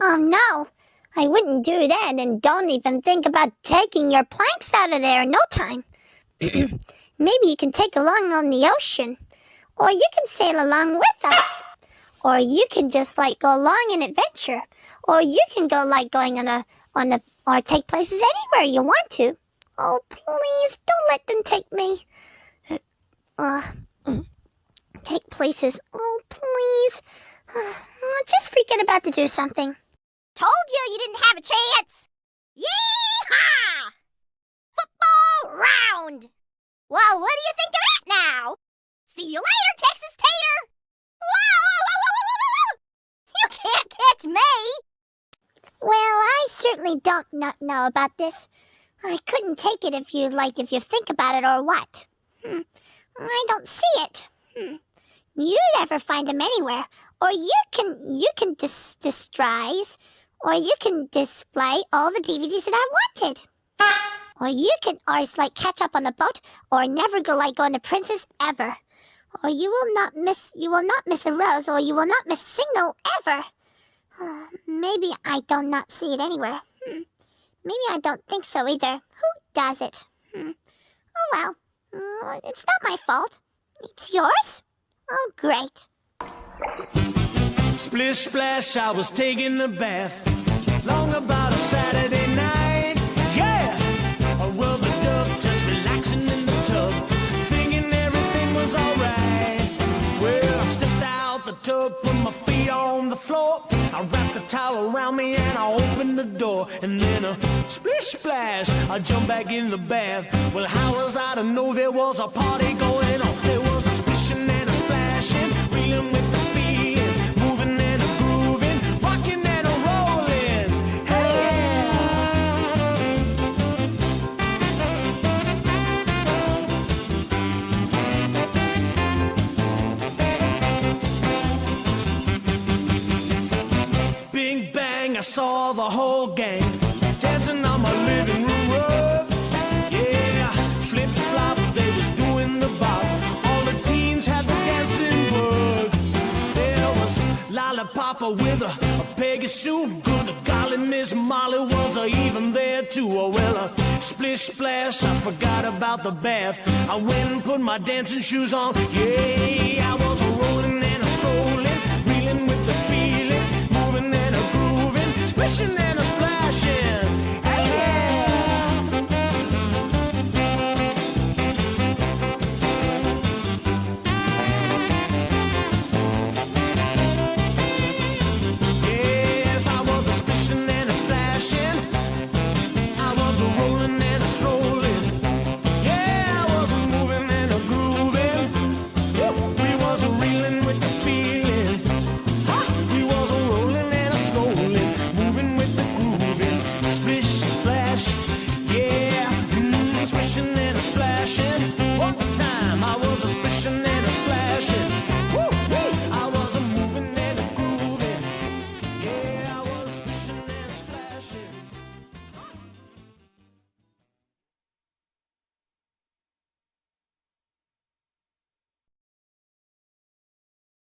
Oh no, I wouldn't do that, and don't even think about taking your planks out of there in no time. Maybe you can take along on the ocean, or you can sail along with us, or you can just go along an adventure, or you can go going or take places anywhere you want to. Oh, please don't let them take me. Uh, Take places. Oh, please. Just forget about to do something. Told you didn't have a chance! Yee-haw! Football round! Well, what do you think of that now? See you later, Texas Tater! Whoa! You can't catch me! Well, I certainly don't not know about this. I couldn't take it if you think about it or what. I don't see it. You'd never find them anywhere, or you can destroys, or you can display all the DVDs that I wanted, or you can catch up on the boat, or never go on the Princess ever, or you will not miss a rose, or you will not miss a signal ever. Maybe I do not see it anywhere. Maybe I don't think so either. Who does it? Oh well, it's not my fault. It's yours? Oh, great. Splish, splash, I was taking a bath. Long about a Saturday night. Yeah! A rubber duck just relaxing in the tub, thinking everything was alright. Well, I stepped out the tub, put my feet on the floor. I wrapped a towel around me and I opened the door. And then a splish, splash, I jumped back in the bath. Well, how was I to know there was a party going on? There was a splishing and a splashing, reeling with the feet, moving and a grooving, rocking and a rolling. Hey, Bing bang, I saw the whole gang dancing on my living room rug. Yeah, flip flop, they was doing the bop. All the teens had the dancing bug. There was Lollipopper with a Pegasus. Good golly, Miss Molly was even there too. Oh well, splish splash, I forgot about the bath. I went and put my dancing shoes on. Yeah.